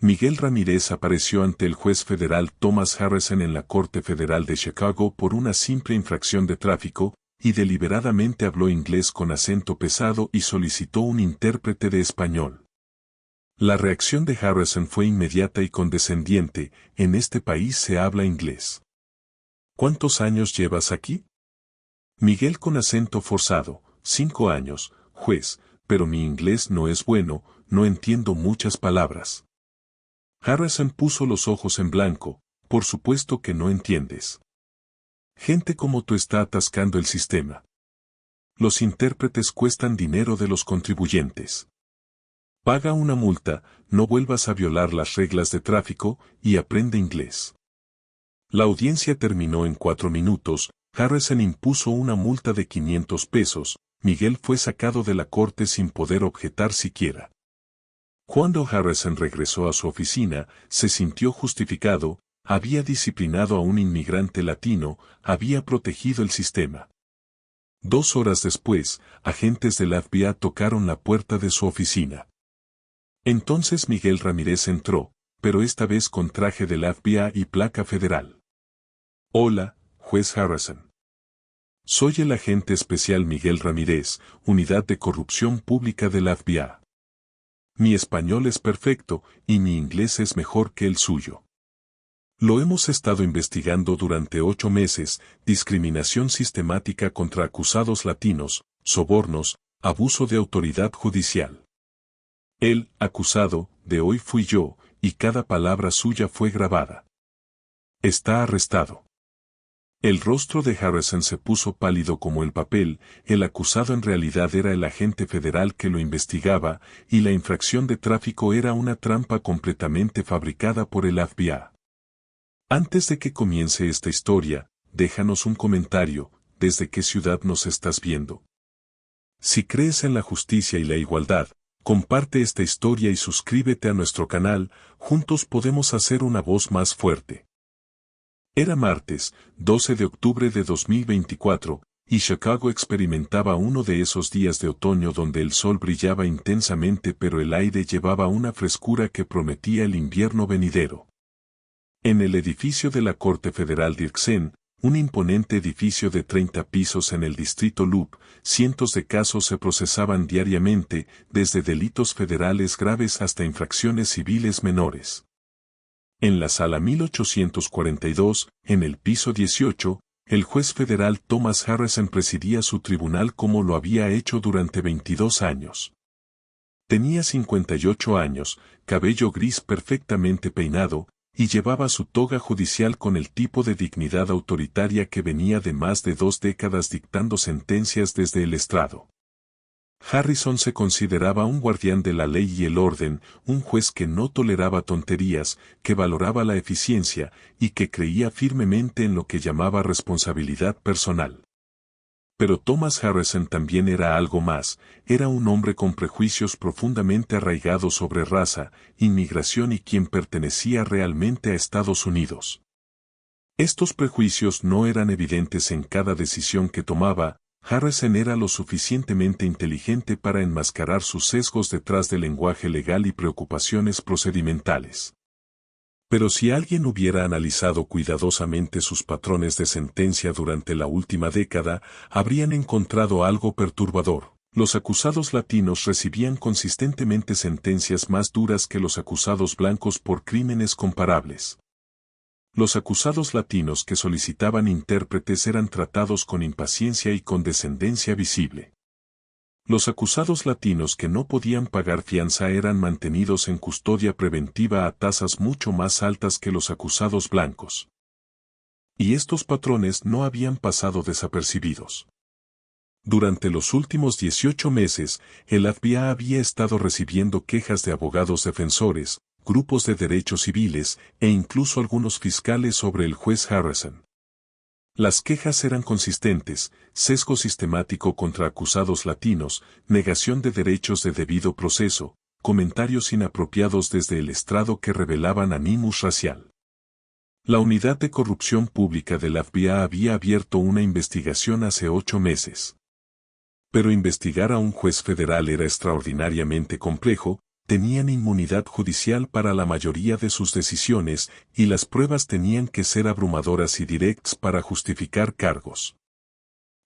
Miguel Ramírez apareció ante el juez federal Thomas Harrison en la Corte Federal de Chicago por una simple infracción de tráfico, y deliberadamente habló inglés con acento pesado y solicitó un intérprete de español. La reacción de Harrison fue inmediata y condescendiente: en este país se habla inglés. ¿Cuántos años llevas aquí? Miguel con acento forzado: 5 años, juez, pero mi inglés no es bueno, no entiendo muchas palabras. Harrison puso los ojos en blanco: por supuesto que no entiendes. Gente como tú está atascando el sistema. Los intérpretes cuestan dinero de los contribuyentes. Paga una multa, no vuelvas a violar las reglas de tráfico, y aprende inglés. La audiencia terminó en 4 minutos, Harrison impuso una multa de 500 pesos, Miguel fue sacado de la corte sin poder objetar siquiera. Cuando Harrison regresó a su oficina, se sintió justificado: había disciplinado a un inmigrante latino, había protegido el sistema. 2 horas después, agentes del FBI tocaron la puerta de su oficina. Entonces Miguel Ramírez entró, pero esta vez con traje del FBI y placa federal. Hola, juez Harrison. Soy el agente especial Miguel Ramírez, Unidad de Corrupción Pública del FBI. Mi español es perfecto, y mi inglés es mejor que el suyo. Lo hemos estado investigando durante 8 meses, discriminación sistemática contra acusados latinos, sobornos, abuso de autoridad judicial. El acusado de hoy fui yo, y cada palabra suya fue grabada. Está arrestado. El rostro de Harrison se puso pálido como el papel. El acusado en realidad era el agente federal que lo investigaba, y la infracción de tráfico era una trampa completamente fabricada por el FBI. Antes de que comience esta historia, déjanos un comentario: ¿desde qué ciudad nos estás viendo? Si crees en la justicia y la igualdad, comparte esta historia y suscríbete a nuestro canal. Juntos podemos hacer una voz más fuerte. Era martes, 12 de octubre de 2024, y Chicago experimentaba uno de esos días de otoño donde el sol brillaba intensamente pero el aire llevaba una frescura que prometía el invierno venidero. En el edificio de la Corte Federal de Irvine, un imponente edificio de 30 pisos en el distrito Loop, cientos de casos se procesaban diariamente, desde delitos federales graves hasta infracciones civiles menores. En la sala 1842, en el piso 18, el juez federal Thomas Harrison presidía su tribunal como lo había hecho durante 22 años. Tenía 58 años, cabello gris perfectamente peinado, y llevaba su toga judicial con el tipo de dignidad autoritaria que venía de más de 2 décadas dictando sentencias desde el estrado. Harrison se consideraba un guardián de la ley y el orden, un juez que no toleraba tonterías, que valoraba la eficiencia, y que creía firmemente en lo que llamaba responsabilidad personal. Pero Thomas Harrison también era algo más: era un hombre con prejuicios profundamente arraigados sobre raza, inmigración y quien pertenecía realmente a Estados Unidos. Estos prejuicios no eran evidentes en cada decisión que tomaba. Harrison era lo suficientemente inteligente para enmascarar sus sesgos detrás del lenguaje legal y preocupaciones procedimentales. Pero si alguien hubiera analizado cuidadosamente sus patrones de sentencia durante la última década, habrían encontrado algo perturbador. Los acusados latinos recibían consistentemente sentencias más duras que los acusados blancos por crímenes comparables. Los acusados latinos que solicitaban intérpretes eran tratados con impaciencia y condescendencia visible. Los acusados latinos que no podían pagar fianza eran mantenidos en custodia preventiva a tasas mucho más altas que los acusados blancos. Y estos patrones no habían pasado desapercibidos. Durante los últimos 18 meses, el FBI había estado recibiendo quejas de abogados defensores, grupos de derechos civiles, e incluso algunos fiscales sobre el juez Harrison. Las quejas eran consistentes: sesgo sistemático contra acusados latinos, negación de derechos de debido proceso, comentarios inapropiados desde el estrado que revelaban animus racial. La Unidad de Corrupción Pública del FBI había abierto una investigación hace 8 meses. Pero investigar a un juez federal era extraordinariamente complejo. tenían inmunidad judicial para la mayoría de sus decisiones y las pruebas tenían que ser abrumadoras y directas para justificar cargos.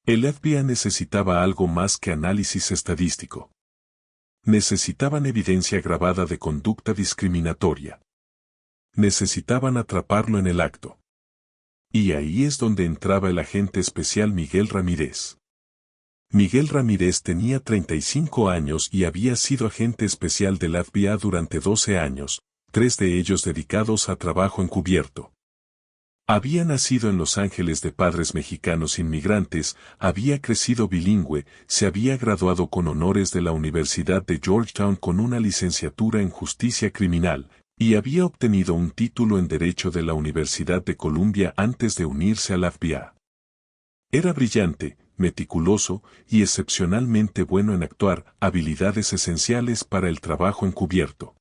El FBI necesitaba algo más que análisis estadístico. Necesitaban evidencia grabada de conducta discriminatoria. Necesitaban atraparlo en el acto. Y ahí es donde entraba el agente especial Miguel Ramírez. Miguel Ramírez tenía 35 años y había sido agente especial del FBI durante 12 años, 3 de ellos dedicados a trabajo encubierto. Había nacido en Los Ángeles de padres mexicanos inmigrantes, había crecido bilingüe, se había graduado con honores de la Universidad de Georgetown con una licenciatura en justicia criminal, y había obtenido un título en Derecho de la Universidad de Columbia antes de unirse al FBI. Era brillante, meticuloso y excepcionalmente bueno en actuar, habilidades esenciales para el trabajo encubierto.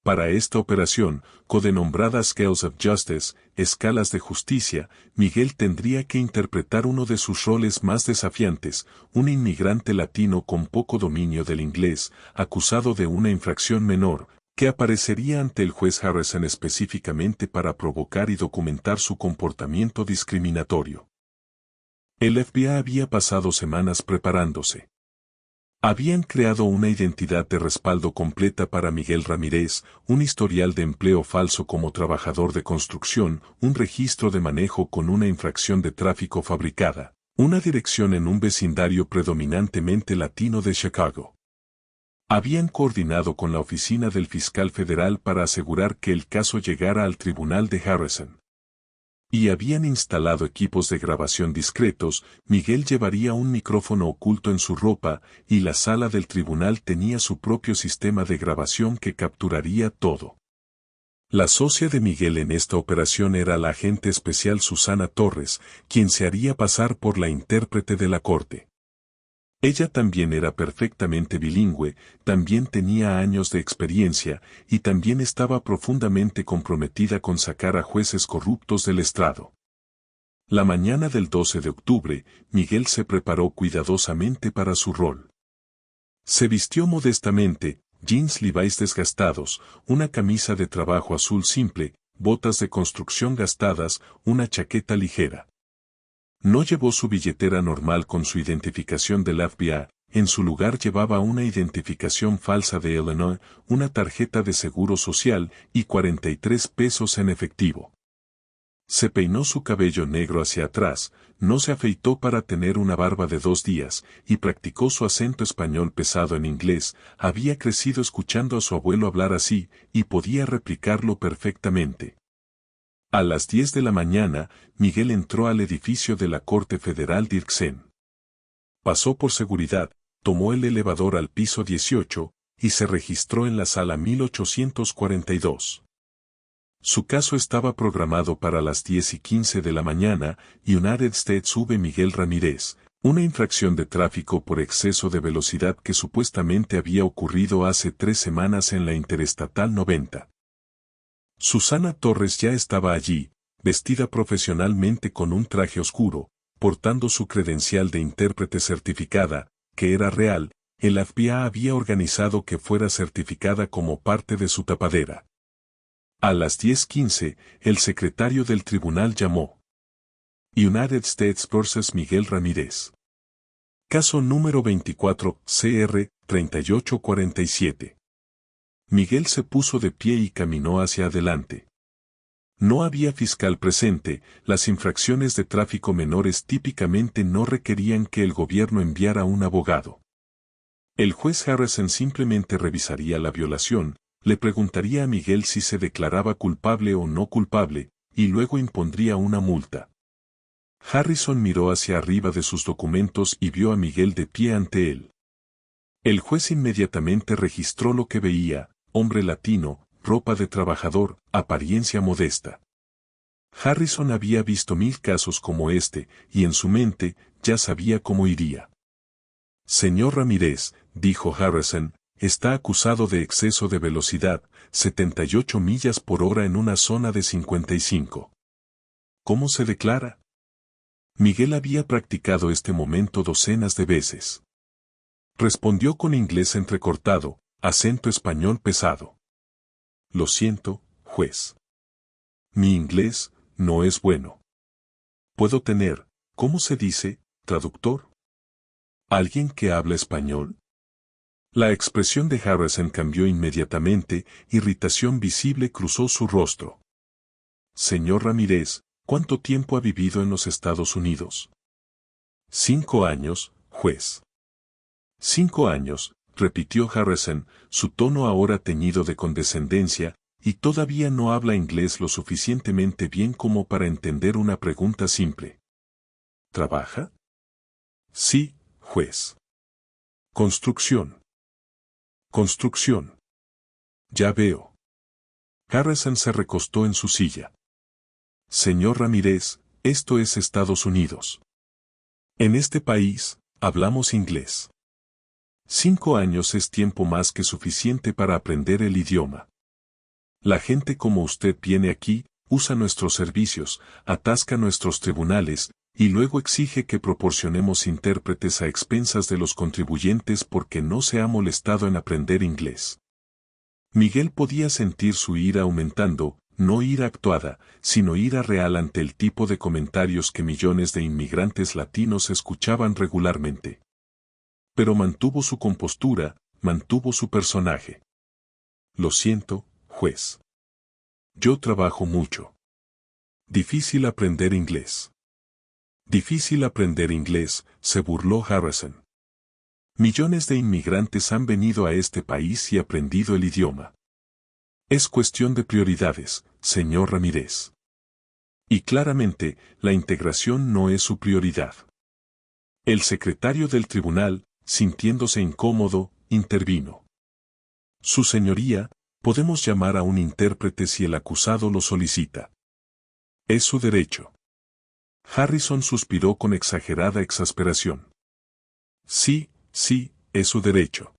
Para esta operación, codenombrada Scales of Justice, escalas de justicia, Miguel tendría que interpretar uno de sus roles más desafiantes, un inmigrante latino con poco dominio del inglés, acusado de una infracción menor, que aparecería ante el juez Harrison específicamente para provocar y documentar su comportamiento discriminatorio. El FBI había pasado semanas preparándose. Habían creado una identidad de respaldo completa para Miguel Ramírez, un historial de empleo falso como trabajador de construcción, un registro de manejo con una infracción de tráfico fabricada, una dirección en un vecindario predominantemente latino de Chicago. Habían coordinado con la oficina del fiscal federal para asegurar que el caso llegara al tribunal de Harrison. Y habían instalado equipos de grabación discretos, Miguel llevaría un micrófono oculto en su ropa, y la sala del tribunal tenía su propio sistema de grabación que capturaría todo. La socia de Miguel en esta operación era la agente especial Susana Torres, quien se haría pasar por la intérprete de la corte. Ella también era perfectamente bilingüe, también tenía años de experiencia, y también estaba profundamente comprometida con sacar a jueces corruptos del estrado. La mañana del 12 de octubre, Miguel se preparó cuidadosamente para su rol. Se vistió modestamente, jeans Levi's desgastados, una camisa de trabajo azul simple, botas de construcción gastadas, una chaqueta ligera. No llevó su billetera normal con su identificación del FBI, en su lugar llevaba una identificación falsa de Illinois, una tarjeta de seguro social y 43 pesos en efectivo. Se peinó su cabello negro hacia atrás, no se afeitó para tener una barba de 2 días, y practicó su acento español pesado en inglés, había crecido escuchando a su abuelo hablar así, y podía replicarlo perfectamente. A las 10 de la mañana, Miguel entró al edificio de la Corte Federal Dirksen. Pasó por seguridad, tomó el elevador al piso 18, y se registró en la sala 1842. Su caso estaba programado para las 10:15 de la mañana, United States v. Miguel Ramírez, una infracción de tráfico por exceso de velocidad que supuestamente había ocurrido hace 3 semanas en la Interestatal 90. Susana Torres ya estaba allí, vestida profesionalmente con un traje oscuro, portando su credencial de intérprete certificada, que era real, el FBI había organizado que fuera certificada como parte de su tapadera. A las 10:15, el secretario del tribunal llamó. United States vs. Miguel Ramírez. Caso número 24, CR, 3847. Miguel se puso de pie y caminó hacia adelante. No había fiscal presente, las infracciones de tráfico menores típicamente no requerían que el gobierno enviara un abogado. El juez Harrison simplemente revisaría la violación, le preguntaría a Miguel si se declaraba culpable o no culpable, y luego impondría una multa. Harrison miró hacia arriba de sus documentos y vio a Miguel de pie ante él. El juez inmediatamente registró lo que veía: hombre latino, ropa de trabajador, apariencia modesta. Harrison había visto 1000 casos como este, y en su mente, ya sabía cómo iría. Señor Ramírez, dijo Harrison, está acusado de exceso de velocidad, 78 millas por hora en una zona de 55. ¿Cómo se declara? Miguel había practicado este momento docenas de veces. Respondió con inglés entrecortado: Acento español pesado. Lo siento, juez. Mi inglés no es bueno. ¿Puedo tener, cómo se dice, traductor? ¿Alguien que habla español? La expresión de Harrison cambió inmediatamente, irritación visible cruzó su rostro. Señor Ramírez, ¿cuánto tiempo ha vivido en los Estados Unidos? 5 años, juez. 5 años, repitió Harrison, su tono ahora teñido de condescendencia, y todavía no habla inglés lo suficientemente bien como para entender una pregunta simple. ¿Trabaja? Sí, juez. Construcción. Construcción. Ya veo. Harrison se recostó en su silla. Señor Ramírez, esto es Estados Unidos. En este país, hablamos inglés. 5 años es tiempo más que suficiente para aprender el idioma. La gente como usted viene aquí, usa nuestros servicios, atasca nuestros tribunales, y luego exige que proporcionemos intérpretes a expensas de los contribuyentes porque no se ha molestado en aprender inglés. Miguel podía sentir su ira aumentando, no ira actuada, sino ira real ante el tipo de comentarios que millones de inmigrantes latinos escuchaban regularmente. Pero mantuvo su compostura, mantuvo su personaje. Lo siento, juez. Yo trabajo mucho. Difícil aprender inglés. Difícil aprender inglés, se burló Harrison. Millones de inmigrantes han venido a este país y aprendido el idioma. Es cuestión de prioridades, señor Ramírez. Y claramente, la integración no es su prioridad. El secretario del tribunal, sintiéndose incómodo, intervino. Su señoría, podemos llamar a un intérprete si el acusado lo solicita. Es su derecho. Harrison suspiró con exagerada exasperación. Sí, sí, es su derecho.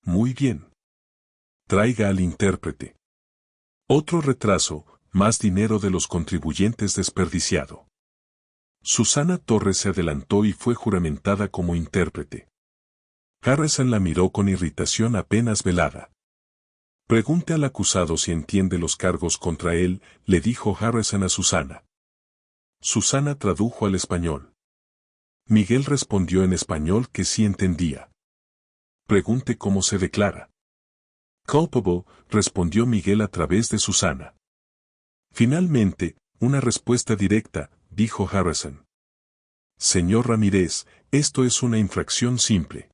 Muy bien. Traiga al intérprete. Otro retraso, más dinero de los contribuyentes desperdiciado. Susana Torres se adelantó y fue juramentada como intérprete. Harrison la miró con irritación apenas velada. Pregunte al acusado si entiende los cargos contra él, le dijo Harrison a Susana. Susana tradujo al español. Miguel respondió en español que sí entendía. Pregunte cómo se declara. Culpable, respondió Miguel a través de Susana. Finalmente, una respuesta directa, dijo Harrison. Señor Ramírez, esto es una infracción simple.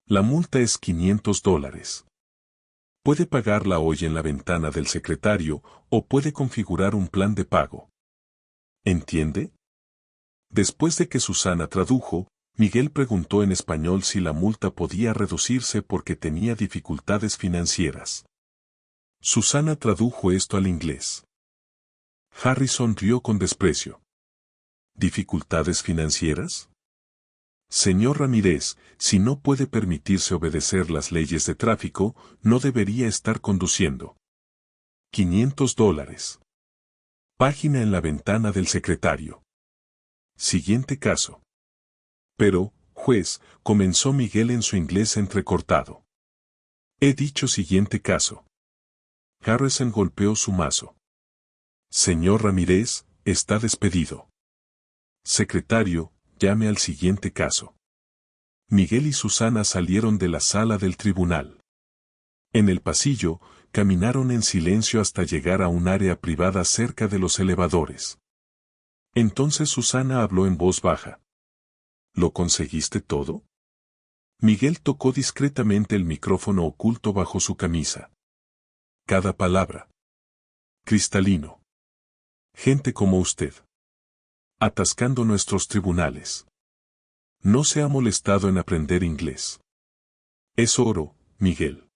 La multa es $500. Puede pagarla hoy en la ventana del secretario o puede configurar un plan de pago. ¿Entiende? Después de que Susana tradujo, Miguel preguntó en español si la multa podía reducirse porque tenía dificultades financieras. Susana tradujo esto al inglés. Harrison rió con desprecio. ¿Dificultades financieras? Señor Ramírez, si no puede permitirse obedecer las leyes de tráfico, no debería estar conduciendo. $500. Página en la ventana del secretario. Siguiente caso. Pero, juez, comenzó Miguel en su inglés entrecortado. He dicho siguiente caso. Harrison golpeó su mazo. Señor Ramírez, está despedido. Secretario, llame al siguiente caso. Miguel y Susana salieron de la sala del tribunal. En el pasillo, caminaron en silencio hasta llegar a un área privada cerca de los elevadores. Entonces Susana habló en voz baja. ¿Lo conseguiste todo? Miguel tocó discretamente el micrófono oculto bajo su camisa. Cada palabra. Cristalino. Gente como usted. Atascando nuestros tribunales. No se ha molestado en aprender inglés. Es oro, Miguel.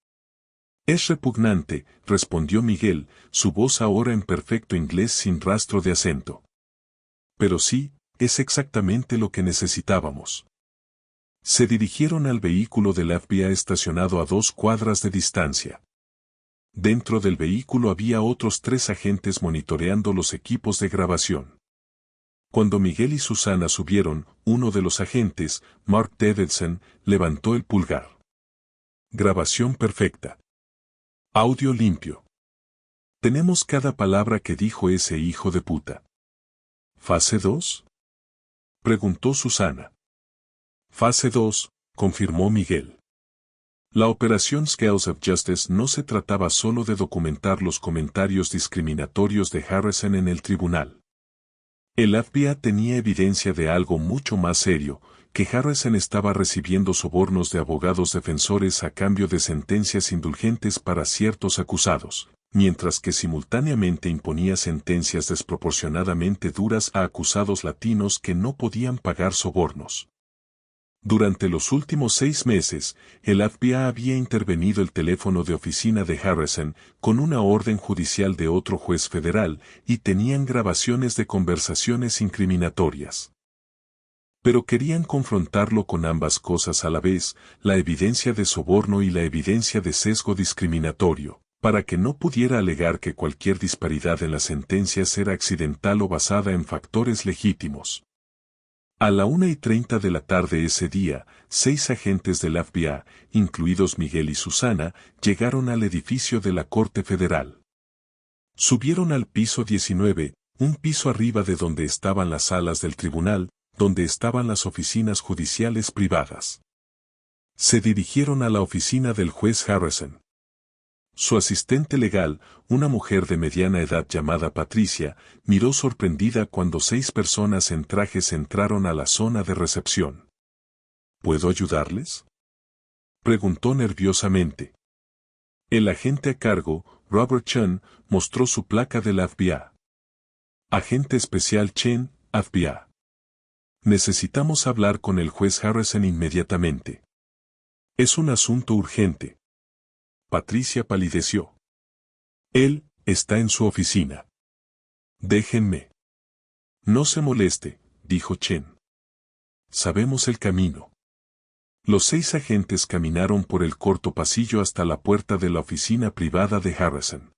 Es repugnante, respondió Miguel, su voz ahora en perfecto inglés sin rastro de acento. Pero sí, es exactamente lo que necesitábamos. Se dirigieron al vehículo del FBI estacionado a 2 cuadras de distancia. Dentro del vehículo había otros 3 agentes monitoreando los equipos de grabación. Cuando Miguel y Susana subieron, uno de los agentes, Mark Davidson, levantó el pulgar. Grabación perfecta. Audio limpio. Tenemos cada palabra que dijo ese hijo de puta. ¿Fase 2? Preguntó Susana. Fase 2, confirmó Miguel. La operación Scales of Justice no se trataba solo de documentar los comentarios discriminatorios de Harrison en el tribunal. El FBI tenía evidencia de algo mucho más serio, que Harrison estaba recibiendo sobornos de abogados defensores a cambio de sentencias indulgentes para ciertos acusados, mientras que simultáneamente imponía sentencias desproporcionadamente duras a acusados latinos que no podían pagar sobornos. Durante los últimos 6 meses, el FBI había intervenido el teléfono de oficina de Harrison con una orden judicial de otro juez federal y tenían grabaciones de conversaciones incriminatorias. Pero querían confrontarlo con ambas cosas a la vez, la evidencia de soborno y la evidencia de sesgo discriminatorio, para que no pudiera alegar que cualquier disparidad en las sentencias era accidental o basada en factores legítimos. A la 1:30 de la tarde ese día, 6 agentes del FBI, incluidos Miguel y Susana, llegaron al edificio de la Corte Federal. Subieron al piso 19, un piso arriba de donde estaban las salas del tribunal, donde estaban las oficinas judiciales privadas. Se dirigieron a la oficina del juez Harrison. Su asistente legal, una mujer de mediana edad llamada Patricia, miró sorprendida cuando 6 personas en trajes entraron a la zona de recepción. ¿Puedo ayudarles?, preguntó nerviosamente. El agente a cargo, Robert Chen, mostró su placa del FBI. Agente especial Chen, FBI. Necesitamos hablar con el juez Harrison inmediatamente. Es un asunto urgente. Patricia palideció. Él está en su oficina. Déjenme. No se moleste, dijo Chen. Sabemos el camino. Los 6 agentes caminaron por el corto pasillo hasta la puerta de la oficina privada de Harrison.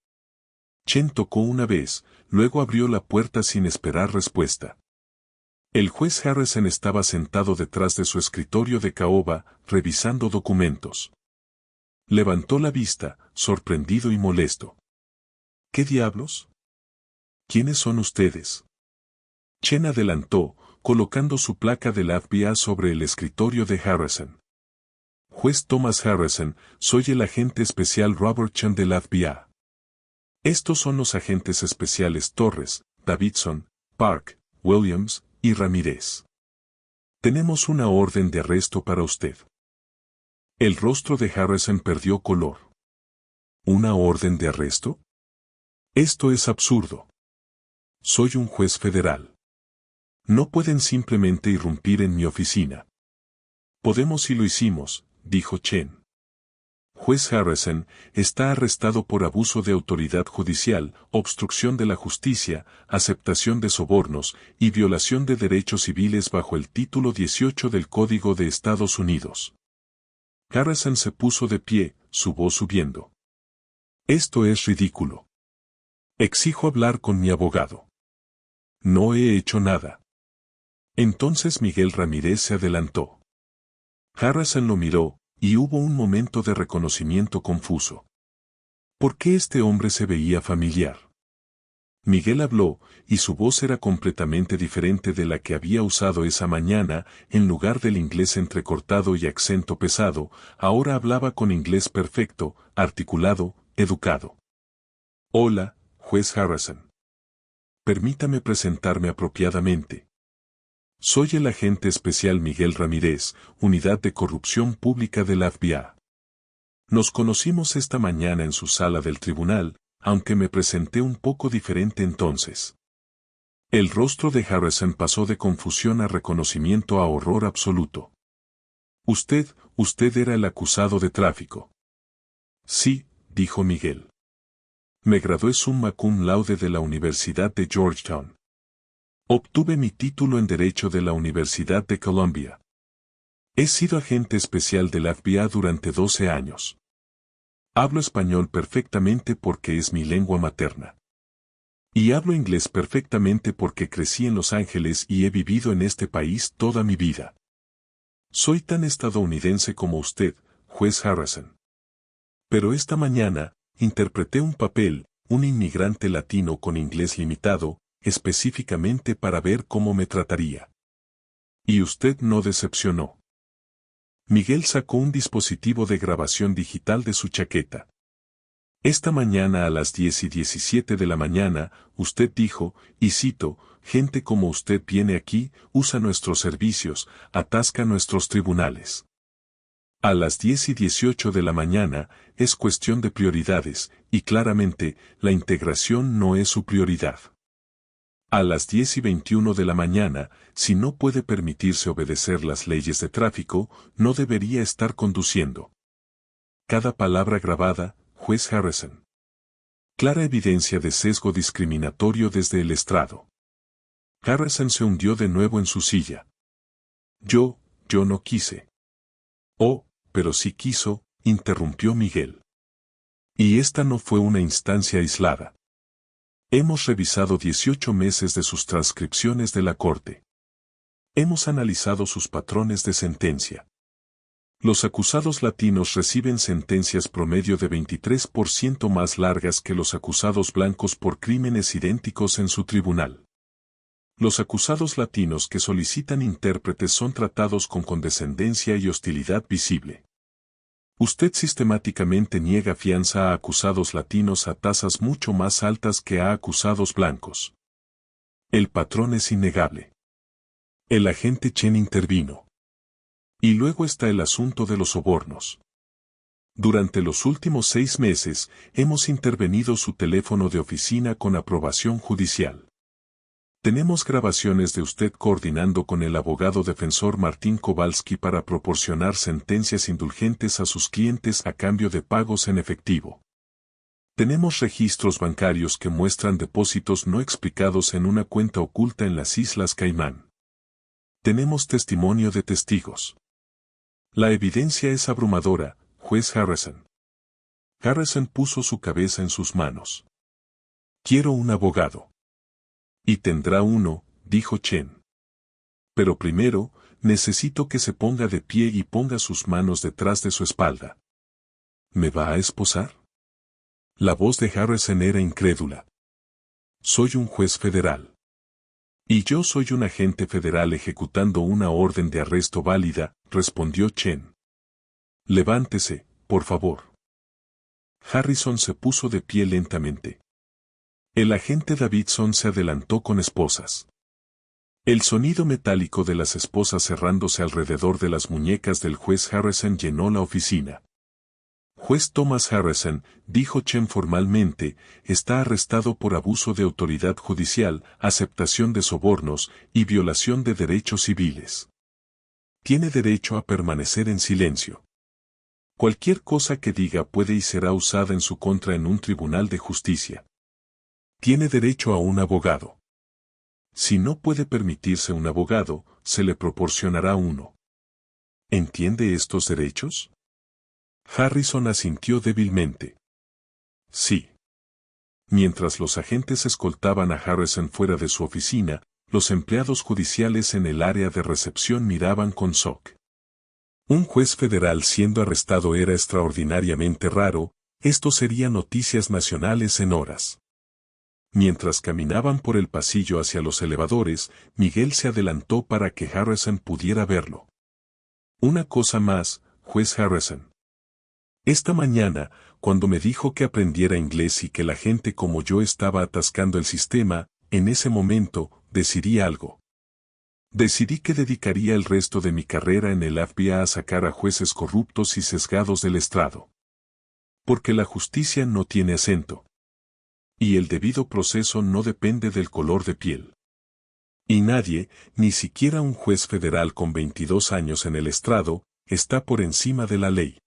Chen tocó una vez, luego abrió la puerta sin esperar respuesta. El juez Harrison estaba sentado detrás de su escritorio de caoba, revisando documentos. Levantó la vista, sorprendido y molesto. ¿Qué diablos? ¿Quiénes son ustedes? Chen adelantó, colocando su placa del FBI sobre el escritorio de Harrison. Juez Thomas Harrison, soy el agente especial Robert Chen del FBI. Estos son los agentes especiales Torres, Davidson, Park, Williams y Ramírez. Tenemos una orden de arresto para usted. El rostro de Harrison perdió color. ¿Una orden de arresto? Esto es absurdo. Soy un juez federal. No pueden simplemente irrumpir en mi oficina. Podemos y lo hicimos, dijo Chen. Juez Harrison está arrestado por abuso de autoridad judicial, obstrucción de la justicia, aceptación de sobornos y violación de derechos civiles bajo el título 18 del Código de Estados Unidos. Harrison se puso de pie, su voz subiendo. Esto es ridículo. Exijo hablar con mi abogado. No he hecho nada. Entonces Miguel Ramírez se adelantó. Harrison lo miró, y hubo un momento de reconocimiento confuso. ¿Por qué este hombre se veía familiar? Miguel habló, y su voz era completamente diferente de la que había usado esa mañana, en lugar del inglés entrecortado y acento pesado, ahora hablaba con inglés perfecto, articulado, educado. Hola, juez Harrison. Permítame presentarme apropiadamente. Soy el agente especial Miguel Ramírez, Unidad de Corrupción Pública del FBI. Nos conocimos esta mañana en su sala del tribunal, aunque me presenté un poco diferente entonces. El rostro de Harrison pasó de confusión a reconocimiento a horror absoluto. Usted era el acusado de tráfico. Sí, dijo Miguel. Me gradué summa cum laude de la Universidad de Georgetown. Obtuve mi título en Derecho de la Universidad de Columbia. He sido agente especial del FBI durante 12 años. Hablo español perfectamente porque es mi lengua materna. Y hablo inglés perfectamente porque crecí en Los Ángeles y he vivido en este país toda mi vida. Soy tan estadounidense como usted, juez Harrison. Pero esta mañana, interpreté un papel, un inmigrante latino con inglés limitado, específicamente para ver cómo me trataría. Y usted no decepcionó. Miguel sacó un dispositivo de grabación digital de su chaqueta. Esta mañana a las 10:17 de la mañana, usted dijo, y cito, gente como usted viene aquí, usa nuestros servicios, atasca nuestros tribunales. A las 10:18 de la mañana, es cuestión de prioridades, y claramente, la integración no es su prioridad. A las 10:21 de la mañana, si no puede permitirse obedecer las leyes de tráfico, no debería estar conduciendo. Cada palabra grabada, juez Harrison. Clara evidencia de sesgo discriminatorio desde el estrado. Harrison se hundió de nuevo en su silla. Yo no quise. Oh, pero sí quiso, interrumpió Miguel. Y esta no fue una instancia aislada. Hemos revisado 18 meses de sus transcripciones de la corte. Hemos analizado sus patrones de sentencia. Los acusados latinos reciben sentencias promedio de 23% más largas que los acusados blancos por crímenes idénticos en su tribunal. Los acusados latinos que solicitan intérpretes son tratados con condescendencia y hostilidad visible. Usted sistemáticamente niega fianza a acusados latinos a tasas mucho más altas que a acusados blancos. El patrón es innegable. El agente Chen intervino. Y luego está el asunto de los sobornos. Durante los últimos 6 meses, hemos intervenido su teléfono de oficina con aprobación judicial. Tenemos grabaciones de usted coordinando con el abogado defensor Martín Kowalski para proporcionar sentencias indulgentes a sus clientes a cambio de pagos en efectivo. Tenemos registros bancarios que muestran depósitos no explicados en una cuenta oculta en las Islas Caimán. Tenemos testimonio de testigos. La evidencia es abrumadora, juez Harrison. Harrison puso su cabeza en sus manos. Quiero un abogado. Y tendrá uno, dijo Chen. Pero primero, necesito que se ponga de pie y ponga sus manos detrás de su espalda. ¿Me va a esposar? La voz de Harrison era incrédula. Soy un juez federal. Y yo soy un agente federal ejecutando una orden de arresto válida, respondió Chen. Levántese, por favor. Harrison se puso de pie lentamente. El agente Davidson se adelantó con esposas. El sonido metálico de las esposas cerrándose alrededor de las muñecas del juez Harrison llenó la oficina. Juez Thomas Harrison, dijo Chen formalmente, está arrestado por abuso de autoridad judicial, aceptación de sobornos y violación de derechos civiles. Tiene derecho a permanecer en silencio. Cualquier cosa que diga puede y será usada en su contra en un tribunal de justicia. Tiene derecho a un abogado. Si no puede permitirse un abogado, se le proporcionará uno. ¿Entiende estos derechos? Harrison asintió débilmente. Sí. Mientras los agentes escoltaban a Harrison fuera de su oficina, los empleados judiciales en el área de recepción miraban con shock. Un juez federal siendo arrestado era extraordinariamente raro, esto sería noticias nacionales en horas. Mientras caminaban por el pasillo hacia los elevadores, Miguel se adelantó para que Harrison pudiera verlo. Una cosa más, juez Harrison. Esta mañana, cuando me dijo que aprendiera inglés y que la gente como yo estaba atascando el sistema, en ese momento, decidí algo. Decidí que dedicaría el resto de mi carrera en el FBI a sacar a jueces corruptos y sesgados del estrado. Porque la justicia no tiene acento. Y el debido proceso no depende del color de piel. Y nadie, ni siquiera un juez federal con 22 años en el estrado, está por encima de la ley.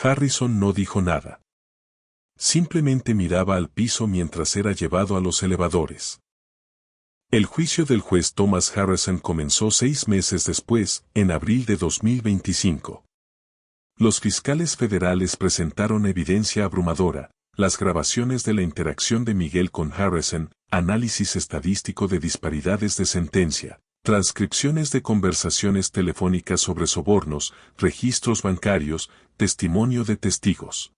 Harrison no dijo nada. Simplemente miraba al piso mientras era llevado a los elevadores. El juicio del juez Thomas Harrison comenzó 6 meses después, en abril de 2025. Los fiscales federales presentaron evidencia abrumadora. Las grabaciones de la interacción de Miguel con Harrison, análisis estadístico de disparidades de sentencia, transcripciones de conversaciones telefónicas sobre sobornos, registros bancarios, testimonio de testigos.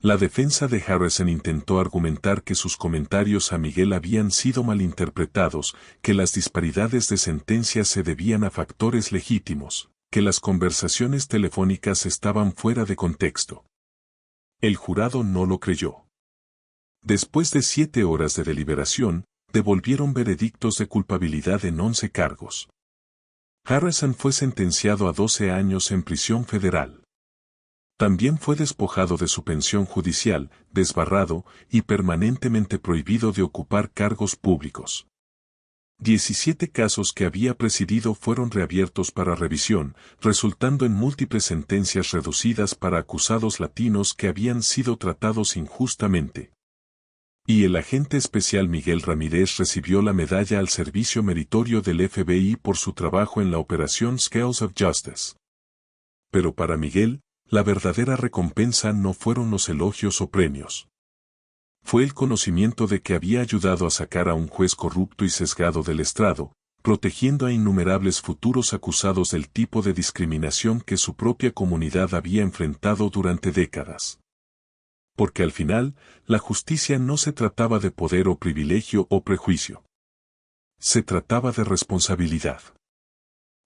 La defensa de Harrison intentó argumentar que sus comentarios a Miguel habían sido malinterpretados, que las disparidades de sentencias se debían a factores legítimos, que las conversaciones telefónicas estaban fuera de contexto. El jurado no lo creyó. Después de 7 horas de deliberación, devolvieron veredictos de culpabilidad en 11 cargos. Harrison fue sentenciado a 12 años en prisión federal. También fue despojado de su pensión judicial, desbarrado y permanentemente prohibido de ocupar cargos públicos. 17 casos que había presidido fueron reabiertos para revisión, resultando en múltiples sentencias reducidas para acusados latinos que habían sido tratados injustamente. Y el agente especial Miguel Ramírez recibió la medalla al servicio meritorio del FBI por su trabajo en la operación Scales of Justice. Pero para Miguel, la verdadera recompensa no fueron los elogios o premios. Fue el conocimiento de que había ayudado a sacar a un juez corrupto y sesgado del estrado, protegiendo a innumerables futuros acusados del tipo de discriminación que su propia comunidad había enfrentado durante décadas. Porque al final, la justicia no se trataba de poder o privilegio o prejuicio. Se trataba de responsabilidad.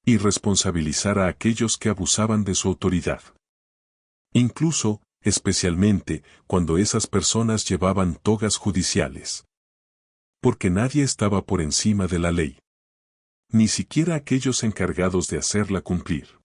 Y responsabilizar a aquellos que abusaban de su autoridad. Incluso, especialmente, cuando esas personas llevaban togas judiciales. Porque nadie estaba por encima de la ley. Ni siquiera aquellos encargados de hacerla cumplir.